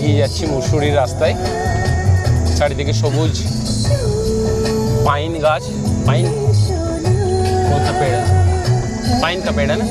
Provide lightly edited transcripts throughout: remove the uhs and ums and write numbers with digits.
এগিয়ে যাচ্ছি মুসুরির রাস্তায়। চারিদিকে সবুজ पाइन गाछ, पाइन कौन सा पेड़ है? पाइन का पेड़ है ना।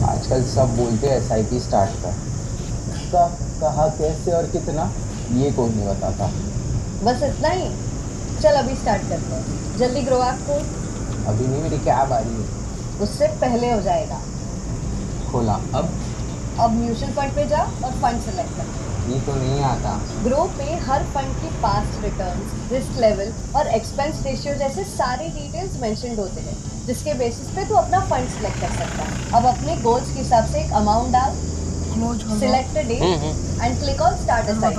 आजकल सब बोलते हैं SIP स्टार्ट कर, कब, कहाँ, कैसे और कितना ये कोई नहीं बताता। बस इतना ही। चल अभी स्टार्ट करते हैं, जल्दी ग्रो ऐप खोल। अभी नहीं, मेरी कैब आ रही है। उससे पहले हो जाएगा। खोला। अब म्यूचुअल फंड पे जा और फंड सेलेक्ट कर। ये तो नहीं आता। ग्रो पे हर फंड की पास्ट रिटर्न्स, रिस्क लेवल और एक्सपेंस रेशियो जैसे सारे डिटेल्स मेंशन्ड होते हैं, जिसके बेसिस पे तू अपना फंड सिलेक्ट कर सकता है। अब अपने गोल्स के हिसाब से एक अमाउंट डाल, select a date and click on start a site.